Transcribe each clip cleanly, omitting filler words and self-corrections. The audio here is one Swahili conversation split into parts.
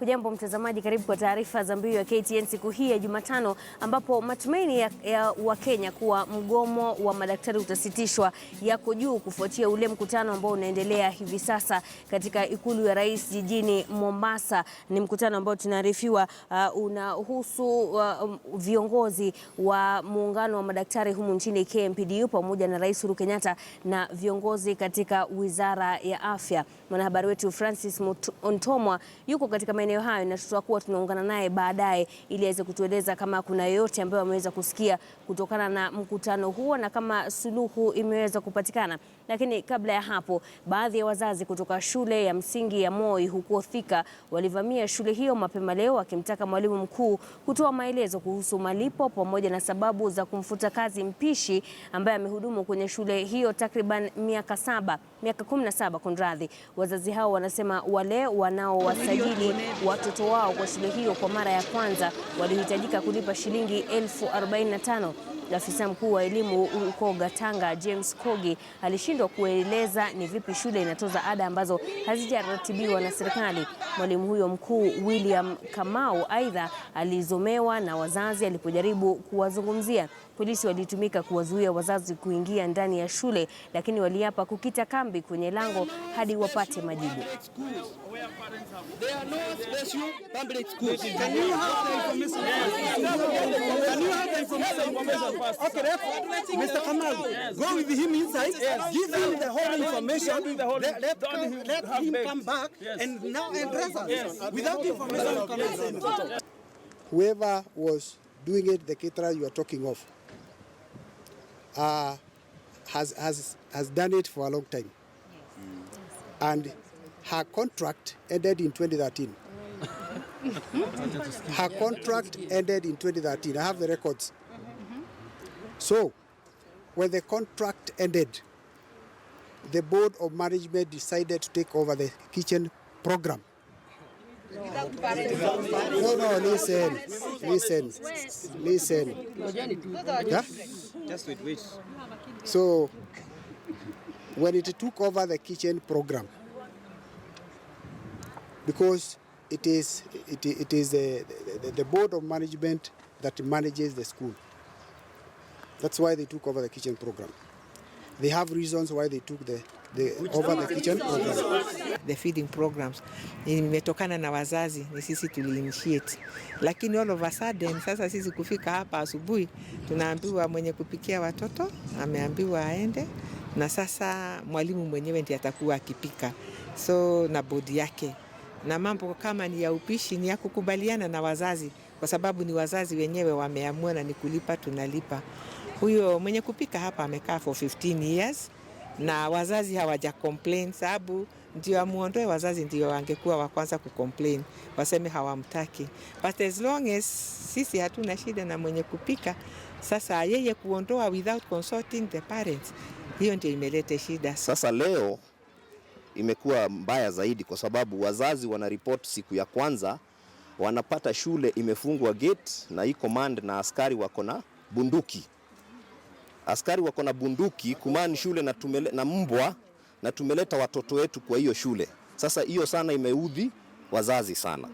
Hujambo mtazamaji, karibu kwa taarifa za mbiu ya KTN siku hii ya Jumatano, ambapo matumaini ya Wakenya kuwa mgomo wa madaktari utasitishwa yako juu kufuatia ule mkutano ambao unaendelea hivi sasa katika ikulu ya rais jijini Mombasa. Ni mkutano ambao tunaarifiwa unahusu viongozi wa muungano wa madaktari humu nchini KMPDU pamoja na Rais Uhuru Kenyatta na viongozi katika wizara ya afya. Mwanahabari wetu Francis Ontomwa yuko katika maeneo hayo na tutakuwa tunaungana naye baadaye ili aweze kutueleza kama kuna yoyote ambayo ameweza kusikia kutokana na mkutano huo na kama suluhu imeweza kupatikana. Lakini kabla ya hapo, baadhi ya wazazi kutoka shule ya msingi ya Moi huko Thika walivamia shule hiyo mapema leo wakimtaka mwalimu mkuu kutoa maelezo kuhusu malipo pamoja na sababu za kumfuta kazi mpishi ambaye amehudumu kwenye shule hiyo takriban miaka 17 kunradhi. Wazazi hao wanasema wale wanaowasajili watoto wao kwa shule hiyo kwa mara ya kwanza walihitajika kulipa shilingi 45,000. Afisa mkuu wa elimu huko Gatanga James Kogi alishindwa kueleza ni vipi shule inatoza ada ambazo hazijaratibiwa na serikali. Mwalimu huyo mkuu William Kamau aidha alizomewa na wazazi alipojaribu kuwazungumzia. Polisi walitumika kuwazuia wazazi kuingia ndani ya shule, lakini waliapa kukita kambi kwenye lango hadi wapate majibu. Okay, Mr. Kamal, go with him inside, give him the whole information, let him come back and now address us. Without information, you cannot say anything. Whoever was doing it, the caterer you are talking of, has done it for a long time. And her contract ended in 2013. Her contract ended in 2013. I have the records. So, when the contract ended, the board of management decided to take over the kitchen program. No, listen. Yeah? Just wait. So, when it took over the kitchen program, because it is the board of management that manages the school. That's why they took over the kitchen program. They have reasons why they took over the kitchen program. The feeding programs imetokana na wazazi, ni sisi tuliinitiate. Lakini all of a sudden sasa sisi kufika hapa asubuhi tunaambiwa mwenye kupikia watoto ameambiwa aende, na sasa mwalimu mwenyewe ndiye atakuwa akipika. So na bodi yake. Na mambo kama ni ya upishi ni ya kukubaliana na wazazi, kwa sababu ni wazazi wenyewe wameamua na ni kulipa tunalipa. Huyo mwenye kupika hapa amekaa for 15 years na wazazi hawaja complain, sababu ndio amuondoe wazazi ndio wangekuwa wa kwanza kucomplain, waseme hawamtaki. But as long as sisi hatuna shida na mwenye kupika, sasa yeye kuondoa without consulting the parents, hiyo ndio imeleta shida. Sasa leo imekuwa mbaya zaidi kwa sababu wazazi wanaripoti siku ya kwanza wanapata shule imefungwa gate na hii command na askari wako na bunduki. Askari wako na bunduki kumani shule na mbwa na tumeleta watoto wetu kwa hiyo shule. Sasa hiyo sana imeudhi wazazi sana.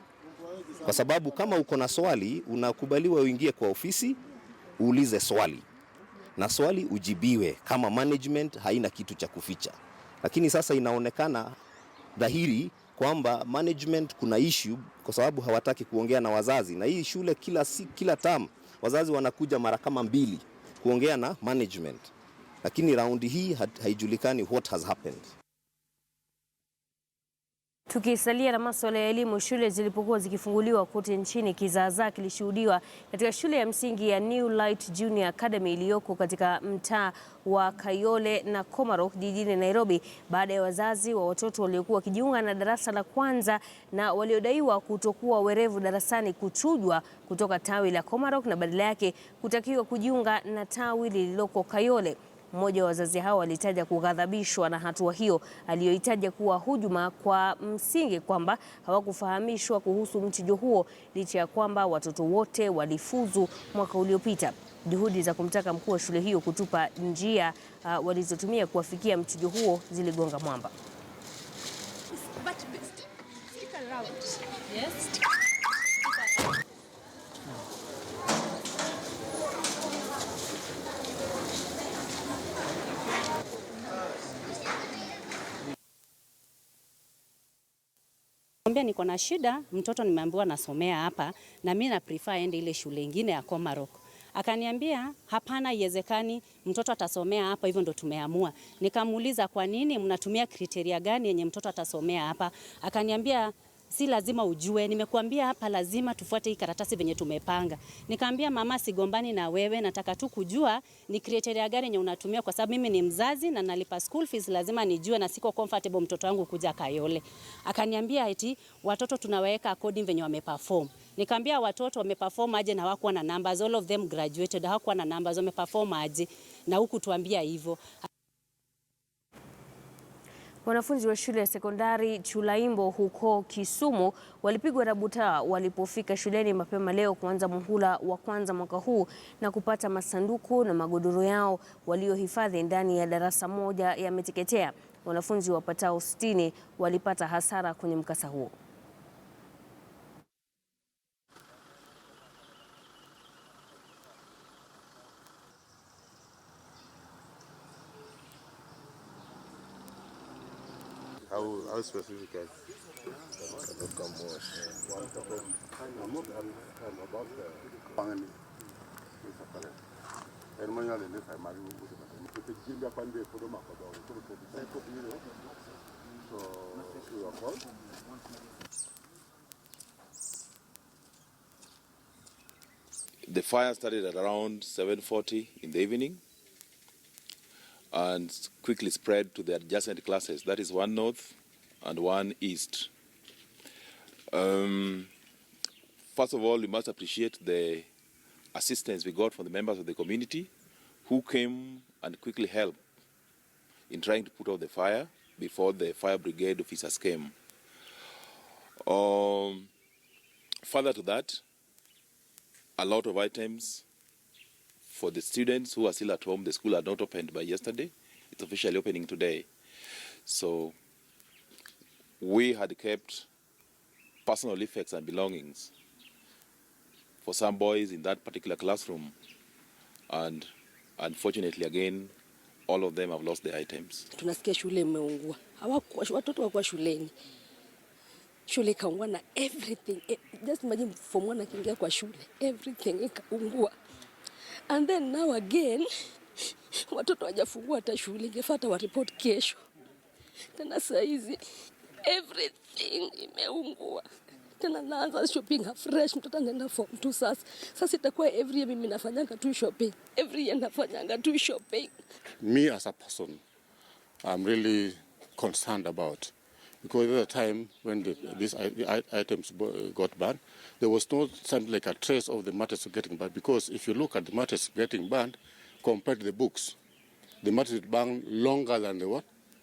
Kwa sababu kama uko na swali unakubaliwa uingie kwa ofisi uulize swali. Na swali ujibiwe kama management haina kitu cha kuficha. Lakini sasa inaonekana dhahiri kwamba management kuna issue kwa sababu hawataki kuongea na wazazi. Na hii shule kila term wazazi wanakuja mara kama 2 kuongea na management. Lakini raundi hii haijulikani what has happened. Tukisalia na masuala ya elimu, shule zilipokuwa zikifunguliwa kote nchini, kizaazaa kilishuhudiwa katika shule ya msingi ya New Light Junior Academy iliyoko katika mtaa wa Kayole na Komarok jijini Nairobi, baada ya wazazi wa watoto waliokuwa wakijiunga na darasa la kwanza na waliodaiwa kutokuwa werevu darasani kuchujwa kutoka tawi la Komarok na badala yake kutakiwa kujiunga na tawi lililoko Kayole. Mmoja wa wazazi hao alitaja kughadhabishwa na hatua hiyo aliyoitaja kuwa hujuma kwa msingi kwamba hawakufahamishwa kuhusu mchujo huo licha ya kwamba watoto wote walifuzu mwaka uliopita. Juhudi za kumtaka mkuu wa shule hiyo kutupa njia walizotumia kuwafikia mchujo huo ziligonga mwamba. But stick around. Yes. Mwambia niko na shida, mtoto nimeambiwa nasomea hapa na mimi na prefer ende ile shule nyingine ya Komarok. Akaniambia hapana, iwezekani, mtoto atasomea hapa, hivyo ndo tumeamua. Nikamuuliza kwa nini, mnatumia kriteria gani yenye mtoto atasomea hapa? Akaniambia si lazima ujue, nimekuambia hapa lazima tufuate hii karatasi venye tumepanga. Nikamwambia mama, sigombani na wewe, nataka tu kujua ni kriteria gani yenye unatumia, kwa sababu mimi ni mzazi na nalipa school fees, lazima nijue na siko comfortable mtoto wangu kuja Kayole. Akaniambia eti watoto tunaweka according venye wameperform. Nikamwambia watoto wameperform aje na hawakuwa na numbers, all of them graduated, hawakuwa na numbers, wameperform aje na huku tuambia hivyo. Wanafunzi wa shule ya sekondari Chulaimbo huko Kisumu walipigwa na butwaa walipofika shuleni mapema leo kuanza muhula wa kwanza mwaka huu na kupata masanduku na magodoro yao waliohifadhi ndani ya darasa moja yameteketea. Wanafunzi wapatao 60 walipata hasara kwenye mkasa huo. How specific is The fire started at around 7:40 in the evening and quickly spread to the adjacent classes. That is one north and one east. First of all, we must appreciate the assistance we got from the members of the community who came and quickly helped in trying to put out the fire before the fire brigade officers came. Further to that, a lot of items for the students who are still at home. The school had not opened by yesterday. It's officially opening today. So we had kept personal effects and belongings for some boys in that particular classroom. And unfortunately, again, all of them have lost their items. Tunasikia shule imeungua. Watoto wako shuleni. Shule ikaungua na everything. Just imagine form 1 akiingia kwa shule. Everything ikaungua. And then now again, watoto hawajafungua hata shule, ingefuata wa report kesho. Tena saa hizi everything imeungua. Tena naanza shopping fresh, mtoto anaenda form 2 sasa. Sasa itakuwa every year mimi nafanyanga tu shopping. Every year nafanyanga tu shopping. Me as a person, I'm really concerned about, because at the time when these items got burned, there was no something like a trace of the matters getting burned. Because if you look at the matters getting burned compared to the books, the matters burned longer than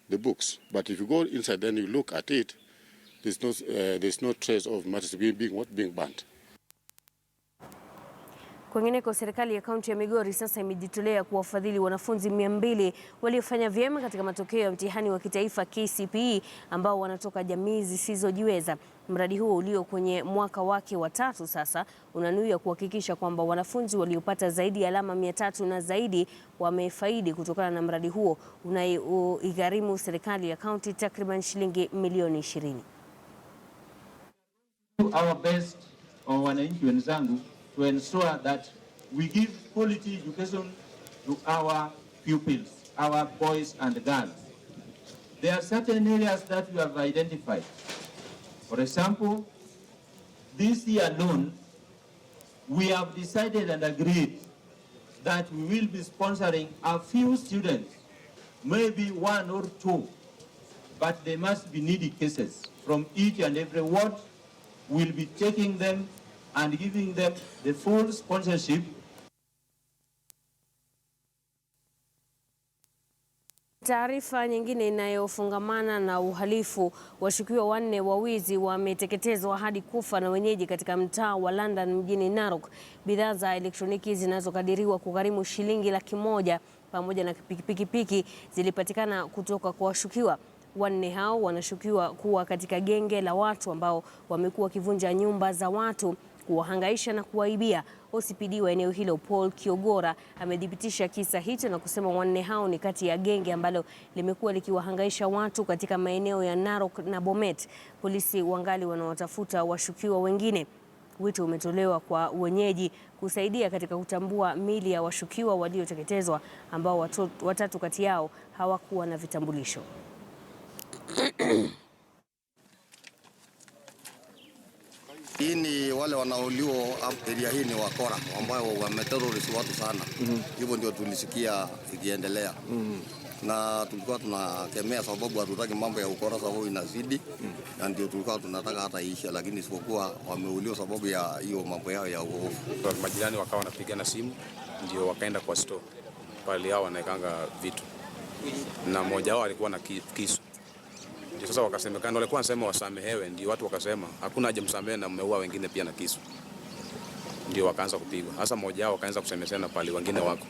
the books. But if you go inside, then you look at it, there's no trace of matters being burned. Kwingineko, serikali ya kaunti ya Migori sasa imejitolea kuwafadhili wanafunzi 200 waliofanya vyema katika matokeo ya mtihani wa kitaifa KCPE ambao wanatoka jamii zisizojiweza. Mradi huo ulio kwenye mwaka wake wa 3 sasa unanuia kuhakikisha kwamba wanafunzi waliopata zaidi ya alama 300 na zaidi wamefaidi kutokana na mradi huo unaoigharimu serikali ya kaunti takriban shilingi milioni 20. Our best wananchi wenzangu to ensure that we give quality education to our pupils, our boys and girls. There are certain areas that we have identified. For example, this year alone, we have decided and agreed that we will be sponsoring a few students, maybe 1 or 2, but they must be needy cases. From each and every ward, we'll be taking them and giving them the full sponsorship. Taarifa nyingine inayofungamana na uhalifu, washukiwa 4 wa wizi wameteketezwa hadi kufa na wenyeji katika mtaa wa London mjini Narok. Bidhaa za elektroniki zinazokadiriwa kugharimu shilingi 100,000 pamoja na pikipiki zilipatikana kutoka kwa washukiwa. 4 hao wanashukiwa kuwa katika genge la watu ambao wamekuwa wakivunja nyumba za watu kuwahangaisha na kuwaibia. OCPD wa eneo hilo Paul Kiogora amethibitisha kisa hicho na kusema wanne hao ni kati ya genge ambalo limekuwa likiwahangaisha watu katika maeneo ya Narok na Bomet. Polisi wangali wanawatafuta washukiwa wengine. Wito umetolewa kwa wenyeji kusaidia katika kutambua mili ya washukiwa walioteketezwa ambao watatu kati yao hawakuwa na vitambulisho. Hii ni wale wanauliwa area hii ni wakora ambao wameterrorize watu sana. Hivyo ndio tulisikia ikiendelea. Na tulikuwa tunakemea sababu hatutaki mambo ya ukora sababu inazidi. Na ndio tulikuwa tunataka hata iishe, lakini isipokuwa wameuliwa sababu ya hiyo mambo yao ya uovu. Majirani wakawa wanapigana simu, ndio wakaenda kwa store pale hao wanaekanga vitu, na mmoja wao alikuwa na kisu. Ndio sasa wakasemekana, walikuwa wanasema wasamehewe, ndio watu wakasema hakuna haja msamehe na mmeua wengine pia na kisu. Ndio wakaanza kupigwa. Sasa mmoja wao wakaanza kusemeshana pale, wengine wako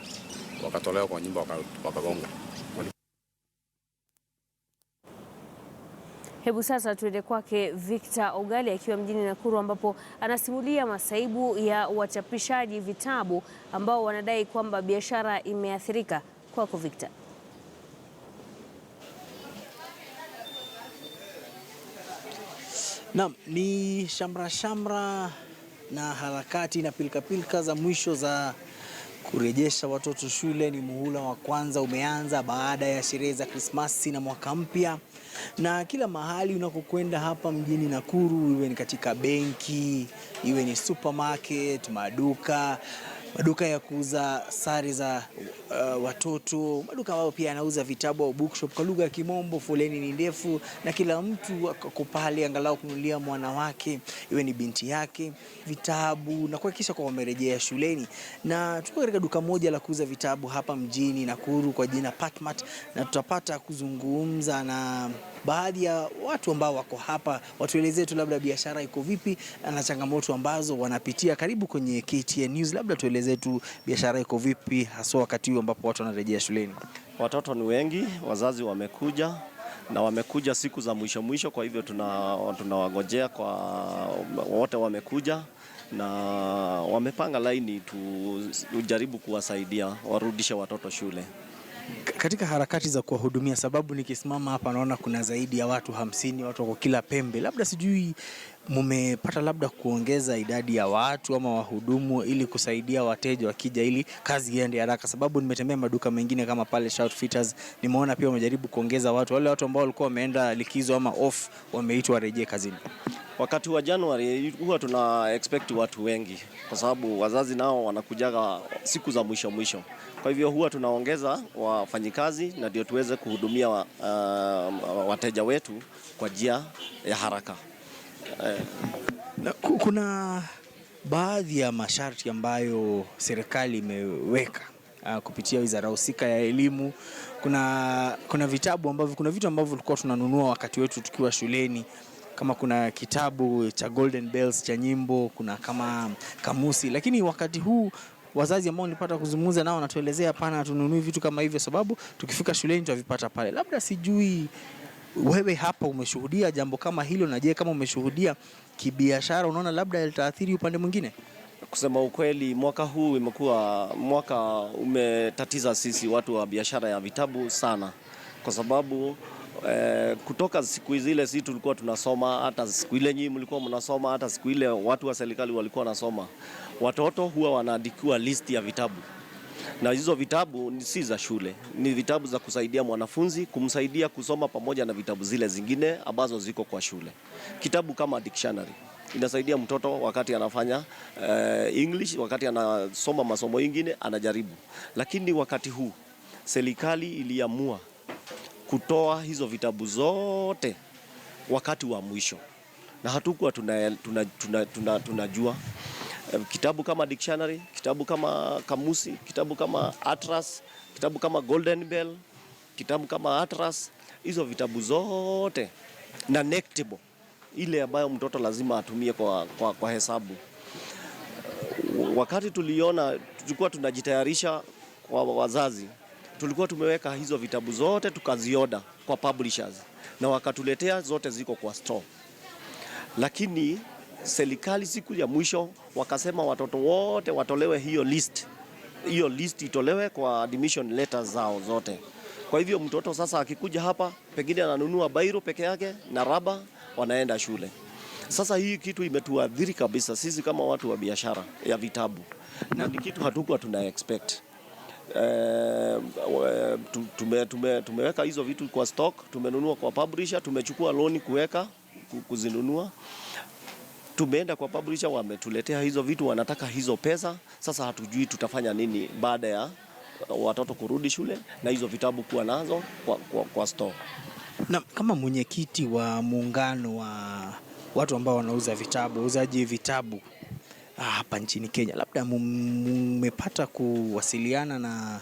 wakatolewa kwa nyumba wakagonga. Hebu sasa tuende kwake Victor Ogali akiwa mjini Nakuru, ambapo anasimulia masaibu ya wachapishaji vitabu ambao wanadai kwamba biashara imeathirika. Kwako Victor. Naam, ni shamra na harakati na pilka za mwisho za kurejesha watoto shule. Ni muhula wa kwanza umeanza baada ya sherehe za Krismasi na mwaka mpya, na kila mahali unakokwenda hapa mjini Nakuru, iwe ni katika benki, iwe ni supermarket, maduka ya kuuza sare za watoto, maduka ambayo pia yanauza vitabu au bookshop kwa lugha ya Kimombo, foleni ni ndefu na kila mtu ako pale angalau kununulia mwana wake, iwe ni binti yake, vitabu na kuhakikisha kwa wamerejea shuleni. Na tuko katika duka moja la kuuza vitabu hapa mjini Nakuru kwa jina Patmart, na tutapata kuzungumza na baadhi ya watu ambao wako hapa, watuelezee tu labda biashara iko vipi na changamoto ambazo wanapitia. Karibu kwenye KTN News, labda tuelezee tu biashara iko vipi hasa wakati huu ambapo watu wanarejea shuleni. Watoto ni wengi, wazazi wamekuja na wamekuja siku za mwisho, kwa hivyo tunawangojea kwa wote wamekuja na wamepanga laini tujaribu kuwasaidia warudishe watoto shule. Katika harakati za kuwahudumia, sababu nikisimama hapa naona kuna zaidi ya watu 50, watu kwa kila pembe, labda sijui mumepata labda kuongeza idadi ya watu ama wahudumu ili kusaidia wateja wakija ili kazi iende haraka, sababu nimetembea maduka mengine kama pale Shoutfitters, nimeona pia wamejaribu kuongeza watu, wale watu ambao walikuwa wameenda likizo ama off wameitwa warejee kazini. Wakati wa Januari huwa tuna expect watu wengi kwa sababu wazazi nao wanakujaga siku za mwisho. Kwa hivyo huwa tunaongeza wafanyikazi na ndio tuweze kuhudumia wateja wetu kwa njia ya haraka. Kuna baadhi ya masharti ambayo serikali imeweka kupitia wizara husika ya elimu. Kuna vitabu ambavyo, kuna vitu ambavyo tulikuwa tunanunua wakati wetu tukiwa shuleni, kama kuna kitabu cha Golden Bells cha nyimbo, kuna kama kamusi, lakini wakati huu wazazi ambao nilipata kuzungumza nao wanatuelezea hapana, tununui vitu kama hivyo sababu tukifika shuleni tutavipata pale. Labda sijui wewe hapa umeshuhudia jambo kama hilo, na je, kama umeshuhudia kibiashara unaona labda litaathiri upande mwingine? Kusema ukweli, mwaka huu imekuwa mwaka umetatiza sisi watu wa biashara ya vitabu sana, kwa sababu kutoka siku zile sisi tulikuwa tunasoma, hata siku ile nyinyi mlikuwa mnasoma, hata siku ile watu wa serikali walikuwa wanasoma, watoto huwa wanaandikiwa list ya vitabu, na hizo vitabu si za shule, ni vitabu za kusaidia mwanafunzi, kumsaidia kusoma pamoja na vitabu zile zingine ambazo ziko kwa shule. Kitabu kama dictionary inasaidia mtoto wakati anafanya English, wakati anasoma masomo mengine anajaribu. Lakini wakati huu serikali iliamua kutoa hizo vitabu zote wakati wa mwisho, na hatukuwa tunajua kitabu kama dictionary, kitabu kama kamusi, kitabu kama atlas, kitabu kama Golden Bell, kitabu kama atlas, hizo vitabu zote na nectable ile ambayo mtoto lazima atumie kwa hesabu. Wakati tulikuwa tunajitayarisha kwa wazazi, tulikuwa tumeweka hizo vitabu zote tukazioda kwa publishers na wakatuletea, zote ziko kwa store. Lakini serikali siku ya mwisho wakasema watoto wote watolewe hiyo list. Hiyo list itolewe kwa admission letters zao zote. Kwa hivyo mtoto sasa akikuja hapa pengine ananunua bairo peke yake na raba, wanaenda shule. Sasa hii kitu imetuadhiri kabisa sisi kama watu wa biashara ya vitabu. Na ni kitu hatukuwa tuna expect. Tumeweka hizo vitu kwa stock, tumenunua kwa publisher, tumechukua loan kuweka kuzinunua. Tumeenda kwa publisher, wametuletea hizo vitu, wanataka hizo pesa. Sasa hatujui tutafanya nini baada ya watoto kurudi shule na hizo vitabu kuwa nazo kwa store. Na kama mwenyekiti wa muungano wa watu ambao wanauza vitabu, wauzaji vitabu hapa nchini Kenya, labda mmepata kuwasiliana na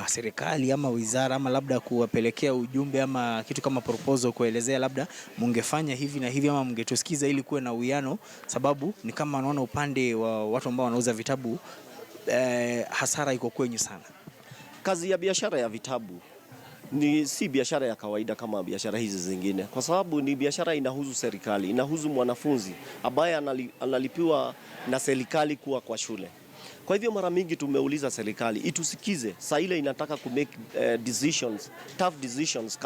serikali ama wizara ama labda kuwapelekea ujumbe ama kitu kama proposal kuelezea labda mungefanya hivi na hivi ama mungetusikiza ili kuwe na uwiano, sababu ni kama wanaona upande wa watu ambao wanauza vitabu hasara iko kwenyu sana. Kazi ya biashara ya vitabu si biashara ya kawaida kama biashara hizi zingine, kwa sababu ni biashara inahusu serikali, inahusu mwanafunzi ambaye analipiwa na serikali kuwa kwa shule. Kwa hivyo mara mingi tumeuliza serikali itusikize saa ile inataka ku make decisions, tough decisions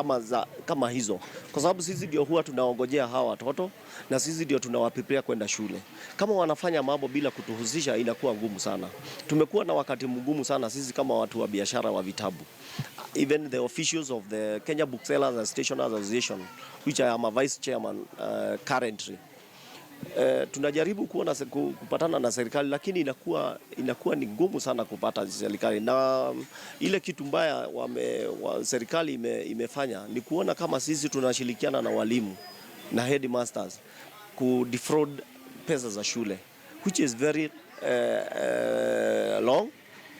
kama hizo, kwa sababu sisi ndio huwa tunaongojea hawa watoto na sisi ndio tunawaprepare kwenda shule. Kama wanafanya mambo bila kutuhusisha inakuwa ngumu sana. Tumekuwa na wakati mgumu sana sisi kama watu wa biashara wa vitabu. Even the officials of the Kenya Booksellers and Stationers Association, which I am a vice chairman currently, tunajaribu kupatana na serikali, lakini inakuwa ni ngumu sana kupata serikali. Na ile kitu mbaya serikali imefanya ni kuona kama sisi tunashirikiana na walimu na headmasters ku defraud pesa za shule, which is very long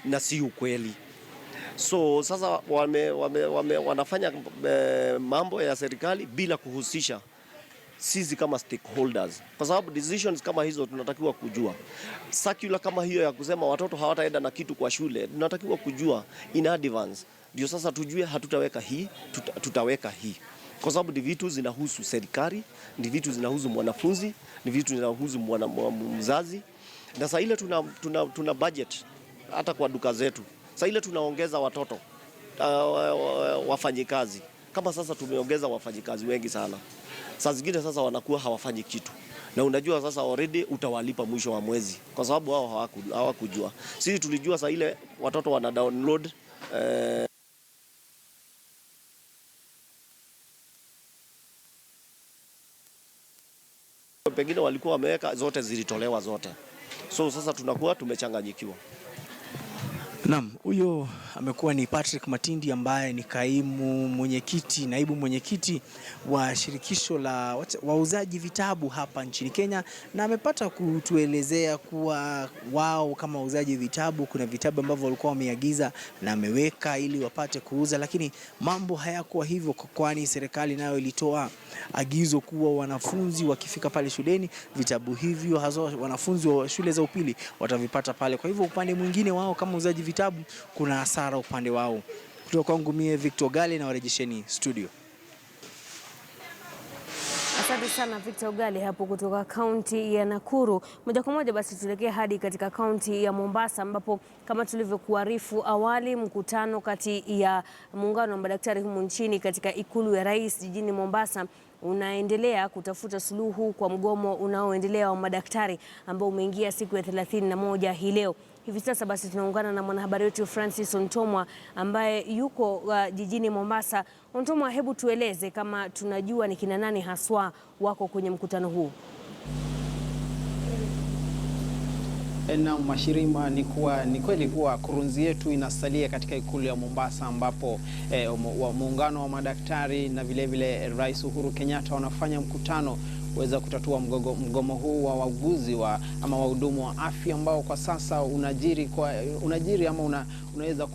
na si ukweli. So sasa wanafanya mambo ya serikali bila kuhusisha sisi kama stakeholders, kwa sababu decisions kama hizo tunatakiwa kujua. Circular kama hiyo ya kusema watoto hawataenda na kitu kwa shule, tunatakiwa kujua in advance, ndio sasa tujue hatutaweka hii, tutaweka hii, kwa sababu ni vitu zinahusu serikali, ni vitu zinahusu mwanafunzi, ni vitu zinahusu mzazi. Na sasa ile tuna budget hata kwa duka zetu. Sasa ile tunaongeza watoto wafanyikazi. Kama sasa tumeongeza wafanyikazi wengi sana, saa zingine sasa wanakuwa hawafanyi kitu, na unajua sasa already utawalipa mwisho wa mwezi, kwa sababu hao hawakujua. Sisi tulijua saa ile watoto wana download pengine walikuwa wameweka zote, zilitolewa zote, so sasa tunakuwa tumechanganyikiwa. Naam, huyo amekuwa ni Patrick Matindi ambaye ni naibu mwenyekiti wa shirikisho la wauzaji vitabu hapa nchini Kenya, na amepata kutuelezea kuwa wao kama wauzaji vitabu kuna vitabu ambavyo walikuwa wameagiza na ameweka ili wapate kuuza, lakini mambo hayakuwa hivyo, kwani serikali nayo ilitoa agizo kuwa wanafunzi wakifika pale shuleni vitabu hivyo hasa wanafunzi wa shule za upili watavipata pale. Kwa hivyo upande mwingine wao kama wauzaji vitabu kuna hasara upande wao. Kutoka kwangu mie Victor Gali na warejesheni studio. Asante sana Victor Gali hapo kutoka kaunti ya Nakuru. Moja kwa moja basi tuelekee hadi katika kaunti ya Mombasa, ambapo kama tulivyokuarifu awali, mkutano kati ya muungano wa madaktari humu nchini katika ikulu ya rais jijini Mombasa unaendelea kutafuta suluhu kwa mgomo unaoendelea wa madaktari ambao umeingia siku ya 31 hii leo. Hivi sasa basi tunaungana na mwanahabari wetu Francis Ontomwa ambaye yuko jijini Mombasa. Ontomwa, hebu tueleze kama tunajua ni kina nani haswa wako kwenye mkutano huu. Na Mashirima, ni kweli kuwa kurunzi yetu inasalia katika ikulu ya Mombasa, ambapo muungano wa madaktari na vile Rais Uhuru Kenyatta wanafanya mkutano kuweza kutatua mgomo huu wa wauguzi ama wahudumu wa afya ambao kwa sasa unajiri ama unaweza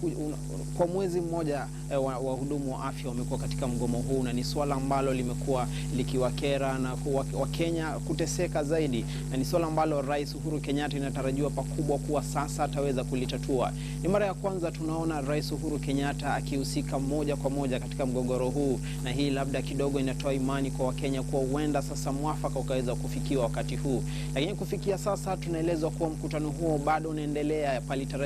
kwa mwezi mmoja wahudumu wa afya wamekuwa katika mgomo huu, na ni swala ambalo limekuwa likiwakera na Wakenya kuteseka zaidi, na ni swala ambalo Rais Uhuru Kenyatta inatarajiwa pakubwa kuwa sasa ataweza kulitatua. Ni mara ya kwanza tunaona Rais Uhuru Kenyatta akihusika moja kwa moja katika mgogoro huu, na hii labda kidogo inatoa imani kwa Wakenya kuwa huenda sasa mwafaka ukaweza kufikiwa wakati huu. Lakini kufikia sasa tunaelezwa kuwa mkutano huo bado unaendelea.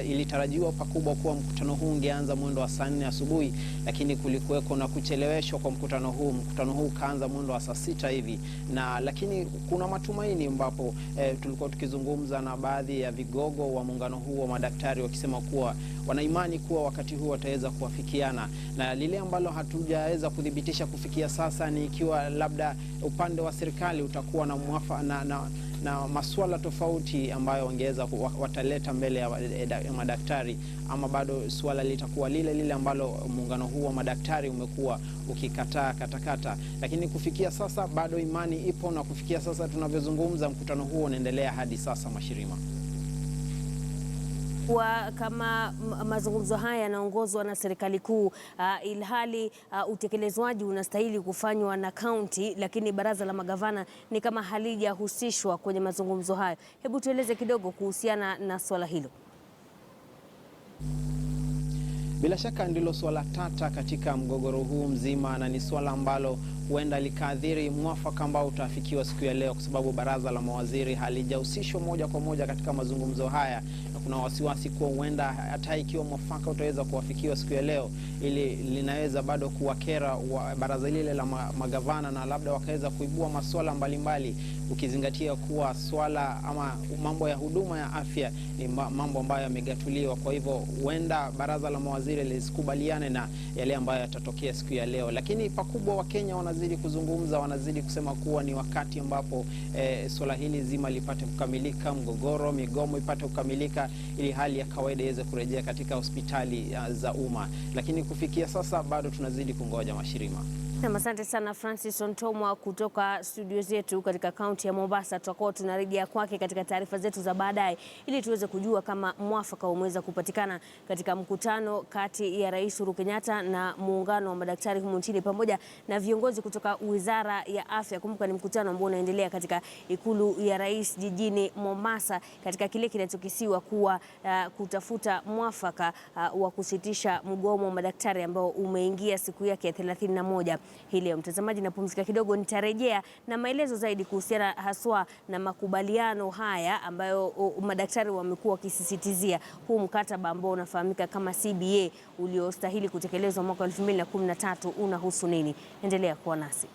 Ilitarajiwa pakubwa kuwa mkutano huu ungeanza mwendo wa saa 4 asubuhi, lakini kulikuweko na kucheleweshwa kwa mkutano huu. Mkutano huu kaanza mwendo wa saa 6 hivi, lakini kuna matumaini ambapo tulikuwa tukizungumza na baadhi ya vigogo wa muungano huu wa madaktari wakisema kuwa wanaimani kuwa wakati huu wataweza kuafikiana, na lile ambalo hatujaweza kudhibitisha kufikia sasa ni ikiwa labda upande wa serikali utakuwa na na masuala tofauti ambayo wangeweza wataleta mbele ya madaktari, ama bado suala litakuwa lile ambalo muungano huu wa madaktari umekuwa ukikataa katakata. Lakini kufikia sasa bado imani ipo, na kufikia sasa tunavyozungumza mkutano huo unaendelea hadi sasa, Mashirima. Kama mazungumzo haya yanaongozwa na serikali kuu, ilhali utekelezwaji unastahili kufanywa na kaunti, lakini baraza la magavana ni kama halijahusishwa kwenye mazungumzo hayo. Hebu tueleze kidogo kuhusiana na swala hilo. Bila shaka ndilo swala tata katika mgogoro huu mzima, na ni swala ambalo huenda likaathiri mwafaka ambao utafikiwa siku ya leo, kwa sababu baraza la mawaziri halijahusishwa moja kwa moja katika mazungumzo haya, na kuna wasiwasi kuwa huenda hata ikiwa mwafaka utaweza kuafikiwa siku ya leo, ili linaweza bado kuwakera baraza lile la magavana, na labda wakaweza kuibua masuala mbalimbali, ukizingatia kuwa swala ama mambo ya huduma ya afya ni mambo ambayo yamegatuliwa. Kwa hivyo huenda baraza la mawaziri lisikubaliane na yale ambayo yatatokea siku ya leo. Lakini pakubwa Wakenya wanazidi kuzungumza, wanazidi kusema kuwa ni wakati ambapo swala hili zima lipate kukamilika, migomo ipate kukamilika, ili hali ya kawaida iweze kurejea katika hospitali za umma. Lakini kufikia sasa bado tunazidi kungoja, Mashirima. Asante sana Francis Ontomwa kutoka studio zetu katika kaunti ya Mombasa. Tutakuwa tunarejea kwake katika taarifa zetu za baadaye ili tuweze kujua kama mwafaka umeweza kupatikana katika mkutano kati ya Rais Uhuru Kenyatta na muungano wa madaktari humu nchini pamoja na viongozi kutoka Wizara ya Afya. Kumbuka ni mkutano ambao unaendelea katika ikulu ya Rais jijini Mombasa katika kile kinachokisiwa kuwa kutafuta mwafaka wa kusitisha mgomo wa madaktari ambao umeingia siku yake ya 31. Hii leo mtazamaji, napumzika kidogo, nitarejea na maelezo zaidi kuhusiana haswa na makubaliano haya ambayo madaktari wamekuwa wakisisitizia. Huu mkataba ambao unafahamika kama CBA uliostahili kutekelezwa mwaka 2013 unahusu nini? Endelea kuwa nasi.